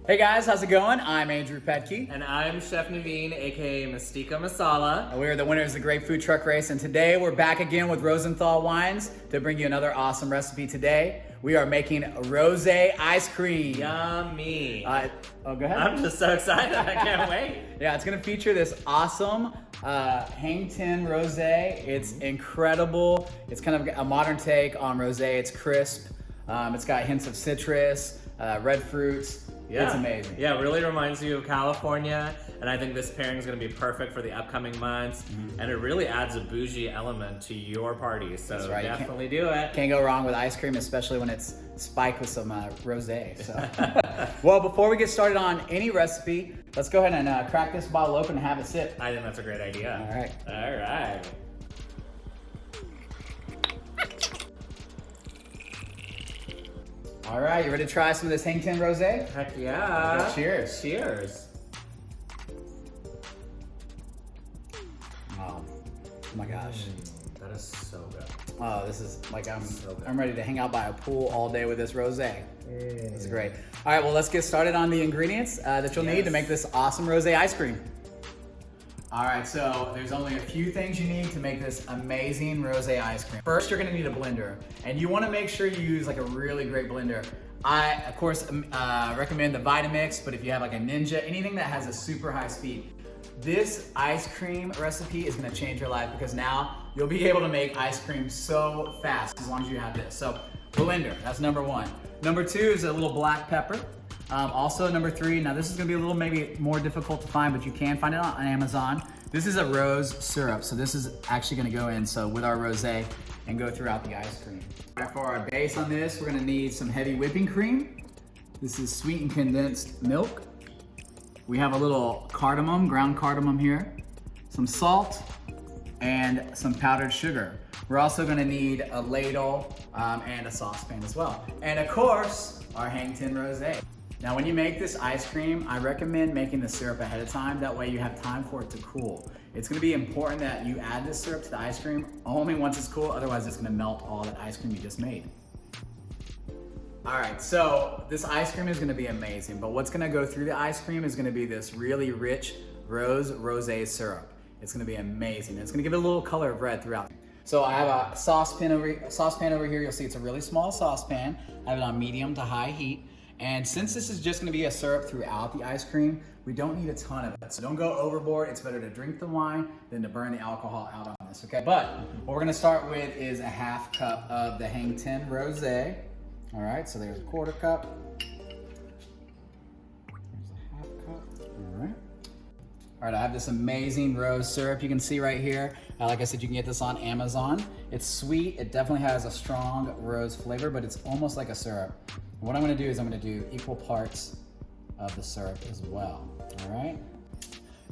Hey guys, how's it going? I'm Andrew Pettke. And I'm Chef Naveen, aka Mystica Masala. We are the winners of the Great Food Truck Race, and today we're back again with Rosenthal Wines to bring you another awesome recipe today. We are making rosé ice cream. Yummy. Go ahead. I'm just so excited, I can't wait. Yeah, it's gonna feature this awesome hang tin rosé. It's incredible. It's kind of a modern take on rosé. It's crisp. It's got hints of citrus, red fruits. Yeah. It's amazing. Yeah, it really reminds you of California, and I think this pairing is going to be perfect for the upcoming months, and it really adds a bougie element to your party, so That's right. definitely do it. Can't go wrong with ice cream, especially when it's spiked with some rosé. So. Well, before we get started on any recipe, let's go ahead and crack this bottle open and have it sip. I think that's a great idea. All right. All right. All right, you ready to try some of this hang tin rosé? Heck yeah. Okay, cheers. Cheers. Oh my gosh. That is so good. Oh, this is like So good. I'm ready to hang out by a pool all day with this rosé. It's great. All right, well, let's get started on the ingredients that you'll need to make this awesome rosé ice cream. All right, so there's only a few things you need to make this amazing rosé ice cream. First, you're gonna need a blender, and you wanna make sure you use like a really great blender. I, of course, recommend the Vitamix, but if you have like a Ninja, anything that has a super high speed, this ice cream recipe is gonna change your life because now you'll be able to make ice cream so fast as long as you have this. So, blender, that's number one. Number two is a little black pepper. Also number three, now this is gonna be a little maybe more difficult to find, but you can find it on Amazon. This is a rose syrup, so this is actually gonna go in with our rosé and go throughout the ice cream. For our base on this, we're gonna need some heavy whipping cream. This is sweetened condensed milk. We have a little cardamom, ground cardamom here, some salt, and some powdered sugar. We're also gonna need a ladle and a saucepan as well. And of course, our hang tin rosé. Now when you make this ice cream, I recommend making the syrup ahead of time. That way you have time for it to cool. It's gonna be important that you add this syrup to the ice cream only once it's cool, otherwise it's gonna melt all that ice cream you just made. All right, so this ice cream is gonna be amazing, but what's gonna go through the ice cream is gonna be this really rich rosé syrup. It's gonna be amazing. It's gonna give it a little color of red throughout. So I have a saucepan over here. You'll see it's a really small saucepan. I have it on medium to high heat. And since this is just gonna be a syrup throughout the ice cream, we don't need a ton of it. So don't go overboard. It's better to drink the wine than to burn the alcohol out on this, okay? But what we're gonna start with is a half cup of the hang tin rosé. All right, so there's a quarter cup. There's a half cup, all right. All right, I have this amazing rose syrup you can see right here. Like I said, you can get this on Amazon. It's sweet, it definitely has a strong rose flavor, but it's almost like a syrup. What I'm gonna do is I'm gonna do equal parts of the syrup as well, all right?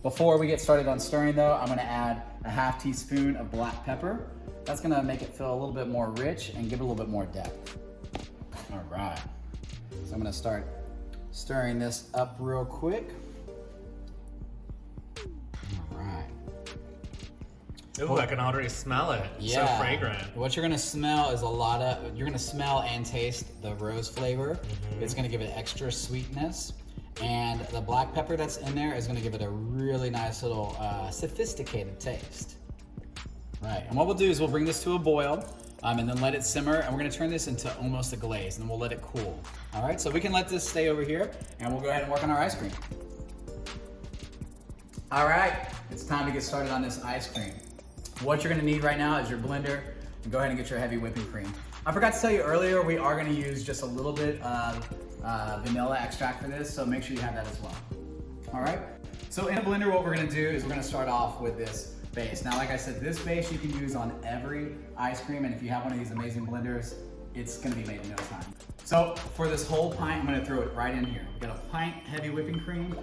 Before we get started on stirring though, I'm gonna add a half teaspoon of black pepper. That's gonna make it feel a little bit more rich and give it a little bit more depth. All right, so I'm gonna start stirring this up real quick. All right. Ooh, I can already smell it. It's so fragrant. What you're gonna smell is you're gonna smell and taste the rose flavor. It's gonna give it extra sweetness. And the black pepper that's in there is gonna give it a really nice little sophisticated taste. Right, and what we'll do is we'll bring this to a boil and then let it simmer, and we're gonna turn this into almost a glaze, and then we'll let it cool. All right, so we can let this stay over here, and we'll go ahead and work on our ice cream. All right, it's time to get started on this ice cream. What you're gonna need right now is your blender, and go ahead and get your heavy whipping cream. I forgot to tell you earlier, we are gonna use just a little bit of vanilla extract for this, so make sure you have that as well. All right, so in a blender, what we're gonna do is we're gonna start off with this base. Now, like I said, this base you can use on every ice cream, and if you have one of these amazing blenders, it's gonna be made in no time. So for this whole pint, I'm gonna throw it right in here. We got a pint heavy whipping cream.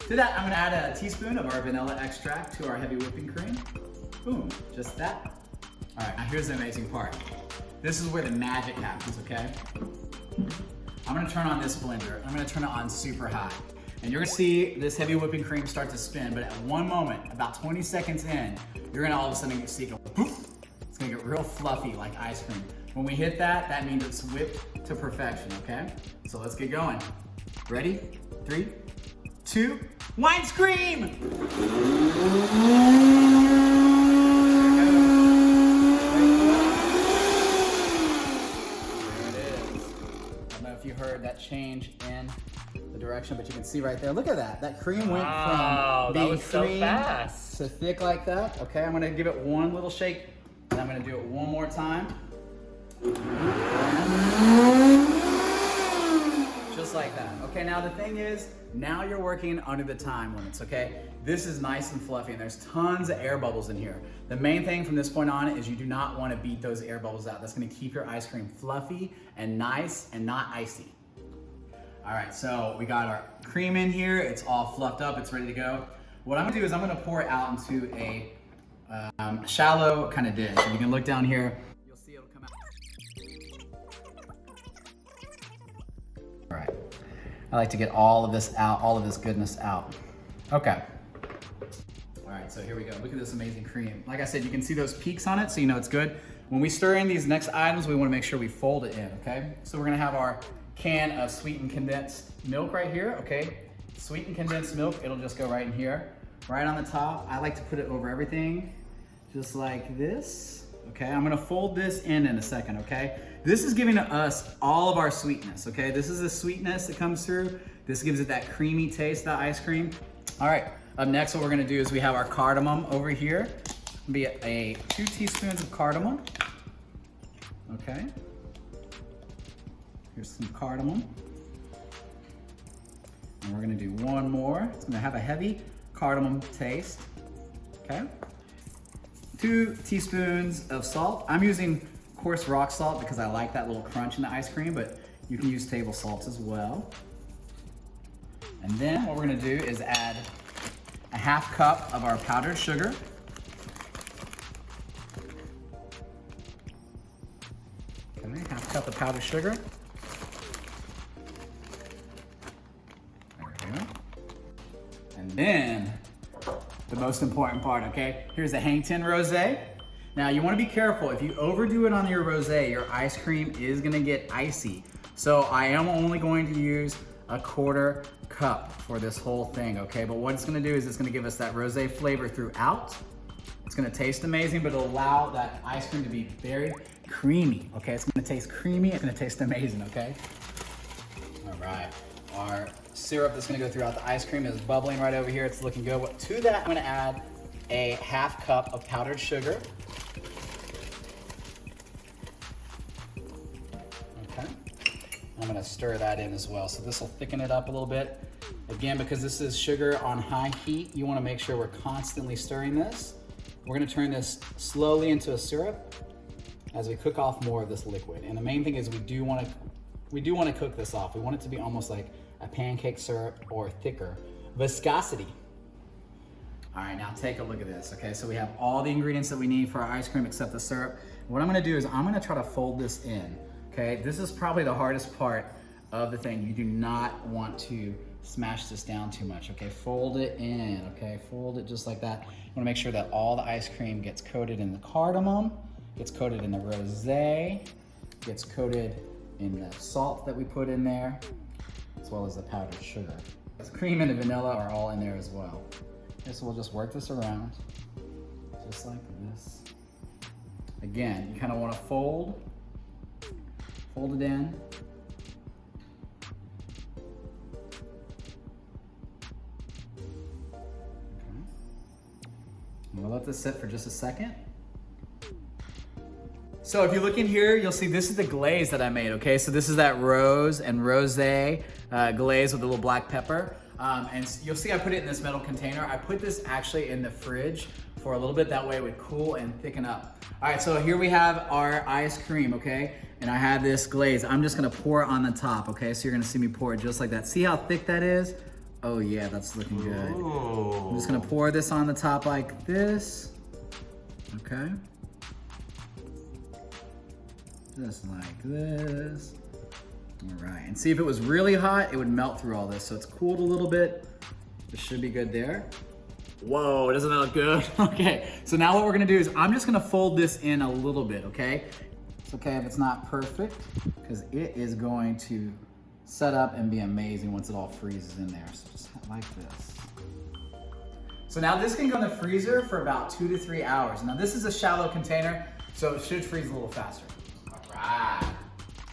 To that, I'm gonna add a teaspoon of our vanilla extract to our heavy whipping cream. Boom, just that. All right, now here's the amazing part. This is where the magic happens, okay? I'm gonna turn on this blender. I'm gonna turn it on super high. And you're gonna see this heavy whipping cream start to spin, but at one moment, about 20 seconds in, you're gonna all of a sudden see it go poof. It's gonna get real fluffy like ice cream. When we hit that, that means it's whipped to perfection, okay? So let's get going. Ready? 3, 2, wine scream! If you heard that change in the direction, but you can see right there. Look at that. That cream went from being cream to thick like that. Okay, I'm gonna give it one little shake, and I'm gonna do it one more time. Just like that. Okay, now the thing is, now you're working under the time limits, okay? This is nice and fluffy, and there's tons of air bubbles in here. The main thing from this point on is you do not want to beat those air bubbles out. That's gonna keep your ice cream fluffy and nice and not icy. All right, so we got our cream in here. It's all fluffed up, it's ready to go. What I'm gonna do is I'm gonna pour it out into a shallow kind of dish. If you can look down here, you'll see it'll come out. All right, I like to get all of this out, all of this goodness out. Okay. All right, so here we go. Look at this amazing cream. Like I said, you can see those peaks on it, so you know it's good. When we stir in these next items, we wanna make sure we fold it in, okay? So we're gonna have our can of sweetened condensed milk right here, okay? Sweetened condensed milk, it'll just go right in here. Right on the top, I like to put it over everything, just like this, okay? I'm gonna fold this in a second, okay? This is giving us all of our sweetness, okay? This is the sweetness that comes through. This gives it that creamy taste, that ice cream. All right, up next, what we're gonna do is we have our cardamom over here. It'll be a 2 teaspoons of cardamom, okay? Here's some cardamom. And we're gonna do one more. It's gonna have a heavy cardamom taste, okay? 2 teaspoons of salt. I'm using coarse rock salt because I like that little crunch in the ice cream, but you can use table salt as well. And then what we're gonna do is add a 1/2 cup of our powdered sugar. Okay, 1/2 cup of powdered sugar. And then, the most important part, okay? Here's the Hang 10 Rosé. Now you wanna be careful. If you overdo it on your rosé, your ice cream is gonna get icy. So I am only going to use a 1/4 cup for this whole thing, okay? But what it's gonna do is it's gonna give us that rosé flavor throughout. It's gonna taste amazing, but it'll allow that ice cream to be very creamy, okay? It's gonna taste creamy, it's gonna taste amazing, okay? All right, our syrup that's gonna go throughout the ice cream is bubbling right over here. It's looking good. To that, I'm gonna add a 1/2 cup of powdered sugar. Okay. I'm gonna stir that in as well. So this will thicken it up a little bit. Again, because this is sugar on high heat, you wanna make sure we're constantly stirring this. We're gonna turn this slowly into a syrup as we cook off more of this liquid. And the main thing is we do wanna cook this off. We want it to be almost like a pancake syrup or thicker viscosity. All right, now take a look at this, okay? So we have all the ingredients that we need for our ice cream except the syrup. What I'm gonna do is I'm gonna try to fold this in, okay? This is probably the hardest part of the thing. You do not want to smash this down too much, okay? Fold it in, okay? Fold it just like that. You wanna make sure that all the ice cream gets coated in the cardamom, gets coated in the rosé, gets coated in the salt that we put in there, as well as the powdered sugar. The cream and the vanilla are all in there as well. Okay, so we'll just work this around, just like this. Again, you kind of want to fold it in. Okay. We'll let this sit for just a second. So if you look in here, you'll see this is the glaze that I made, okay? So this is that rose and rosé glaze with a little black pepper. And you'll see I put it in this metal container. I put this actually in the fridge for a little bit, that way it would cool and thicken up. All right, so here we have our ice cream, okay? And I have this glaze. I'm just gonna pour it on the top, okay? So you're gonna see me pour it just like that. See how thick that is? Oh yeah, that's looking good. Ooh. I'm just gonna pour this on the top like this, okay? Just like this. All right, and see if it was really hot, it would melt through all this. So it's cooled a little bit. It should be good there. Whoa, doesn't that look good? Okay, so now what we're gonna do is I'm just gonna fold this in a little bit, okay? It's okay if it's not perfect, because it is going to set up and be amazing once it all freezes in there. So just like this. So now this can go in the freezer for about 2 to 3 hours. Now this is a shallow container, so it should freeze a little faster. All right.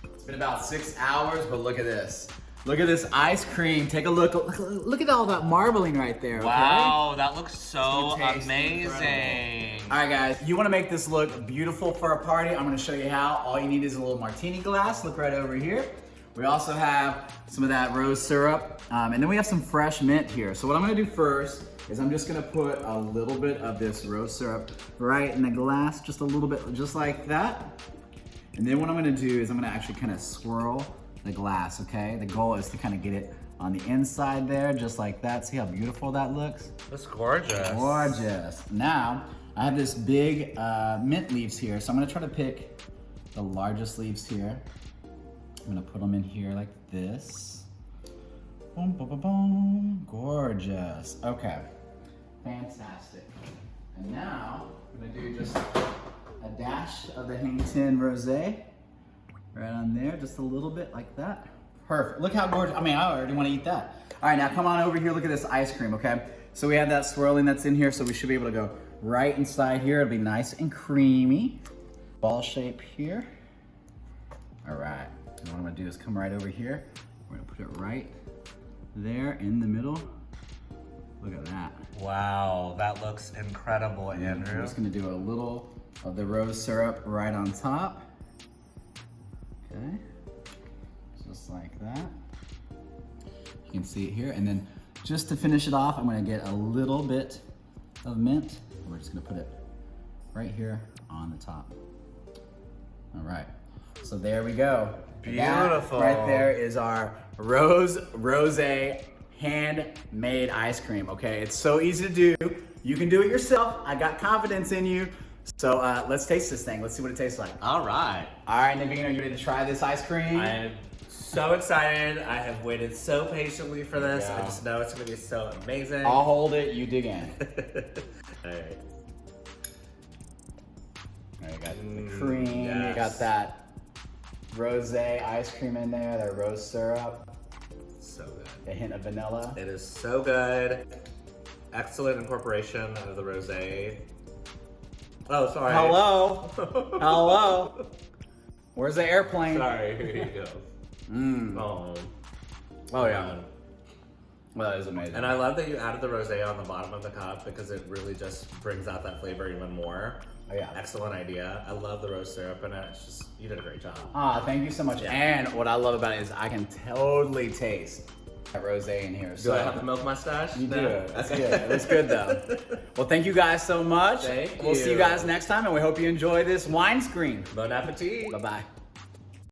It's been about 6 hours, but look at this. Look at this ice cream. Take a look. Look at all that marbling right there. Okay? Wow, that looks so amazing. Incredible. All right, guys, you wanna make this look beautiful for a party? I'm gonna show you how. All you need is a little martini glass. Look right over here. We also have some of that rose syrup, and then we have some fresh mint here. So what I'm gonna do first is I'm just gonna put a little bit of this rose syrup right in the glass, just a little bit, just like that. And then what I'm gonna do is I'm gonna actually kind of swirl the glass, okay? The goal is to kind of get it on the inside there, just like that. See how beautiful that looks? That's gorgeous. Gorgeous. Now, I have this big mint leaves here, so I'm gonna try to pick the largest leaves here. I'm gonna put them in here like this. Boom, boom, boom, boom. Gorgeous. Okay. Fantastic. And now, I'm gonna do just a dash of the Hang 10 Rosé. Right on there, just a little bit like that. Perfect. Look how gorgeous. I mean, I already want to eat that. All right, now come on over here. Look at this ice cream, okay? So we have that swirling that's in here, so we should be able to go right inside here. It'll be nice and creamy. Ball shape here. All right. And what I'm gonna do is come right over here. We're gonna put it right there in the middle. Look at that. Wow, that looks incredible, Andrew. I'm just gonna do a little of the rose syrup right on top. Okay, just like that. You can see it here. And then just to finish it off, I'm gonna get a little bit of mint. We're just gonna put it right here on the top. All right, so there we go. Beautiful. That right there is our rosé handmade ice cream, okay? It's so easy to do. You can do it yourself. I got confidence in you. So let's taste this thing. Let's see what it tastes like. All right. All right, Naveen, are you ready to try this ice cream? I am so excited. I have waited so patiently for this. Yeah. I just know it's gonna be so amazing. I'll hold it, you dig in. All right. All right, you got the cream, yes. you got that rosé ice cream in there, that rose syrup, So good. a hint of vanilla. It is so good. Excellent incorporation of the rosé. Oh, sorry. Hello? Hello? Where's the airplane? Sorry, here you go. Oh. Oh, yeah. Well, that is amazing. And I love that you added the rosé on the bottom of the cup because it really just brings out that flavor even more. Oh, yeah. Excellent idea. I love the rose syrup in it. It's just, you did a great job. Ah, thank you so much. Yeah. And what I love about it is I can totally taste that rosé in here. Do I have the milk mustache? You No? do. That's good. It looks good though. Well, thank you guys so much. Thank We'll see you you. guys next time, and we hope you enjoy this wine screen. Bon appetit. Bye-bye.